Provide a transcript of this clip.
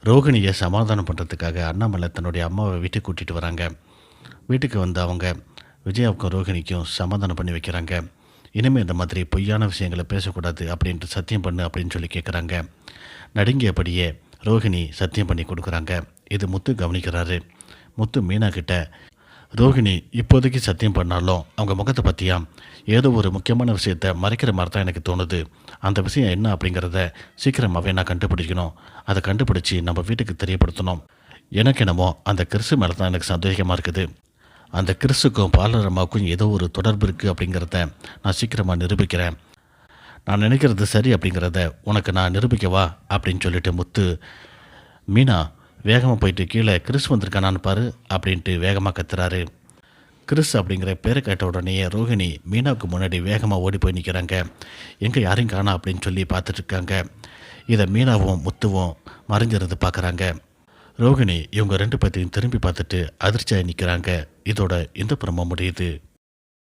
ரோகிணியை சமாதானம் பண்ணுறதுக்காக அண்ணாமலை தன்னுடைய அம்மாவை வீட்டுக்கு கூட்டிகிட்டு வராங்க. வீட்டுக்கு வந்து அவங்க விஜயாவுக்கும் ரோகிணிக்கும் சமாதானம் பண்ணி வைக்கிறாங்க. இனிமேல் இந்த மாதிரி பொய்யான விஷயங்களை பேசக்கூடாது அப்படின்ட்டு சத்தியம் பண்ணு அப்படின்னு சொல்லி கேட்குறாங்க. நடுங்கியபடியே ரோகிணி சத்தியம் பண்ணி கொடுக்குறாங்க. இது முத்து கவனிக்கிறாரு. முத்து மீனா கிட்ட, ரோகிணி இப்போதைக்கு சத்தியம் பண்ணாலும் அவங்க முகத்தை பற்றியா ஏதோ ஒரு முக்கியமான விஷயத்த மறைக்கிற மாதிரி தான் எனக்கு தோணுது. அந்த விஷயம் என்ன அப்படிங்கிறத சீக்கிரமாகவே நான் கண்டுபிடிக்கணும். அதை கண்டுபிடிச்சி நம்ம வீட்டுக்கு தெரியப்படுத்தணும். எனக்கு என்னமோ அந்த கிறிஸு மேலே தான் எனக்கு சந்தேகமாக இருக்குது. அந்த கிறிஸுக்கும் பாலரம்மாவுக்கும் ஏதோ ஒரு தொடர்பு இருக்குது அப்படிங்கிறத நான் சீக்கிரமாக நிரூபிக்கிறேன். நான் நினைக்கிறது சரி அப்படிங்கிறத உனக்கு நான் நிரூபிக்கவா அப்படின்னு சொல்லிட்டு முத்து, மீனா வேகமாக போயிட்டு கீழே கிறிஸ் வந்திருக்கானான்னு பாரு அப்படின்ட்டு வேகமாக கத்துறாரு. கிறிஸ் அப்படிங்கிற பேரை கேட்ட உடனேயே ரோகிணி மீனாவுக்கு முன்னாடி வேகமாக ஓடி போய் நிற்கிறாங்க. எங்கே யாரையும் காணா அப்படின்னு சொல்லி பார்த்துட்ருக்காங்க. இதை மீனாவும் முத்துவும் மறைஞ்சிருந்து பார்க்குறாங்க. ரோகிணி இவங்க ரெண்டு பேர்த்தையும் திரும்பி பார்த்துட்டு அதிர்ச்சியாக நிற்கிறாங்க. இதோட இந்த புறமா முடியுது.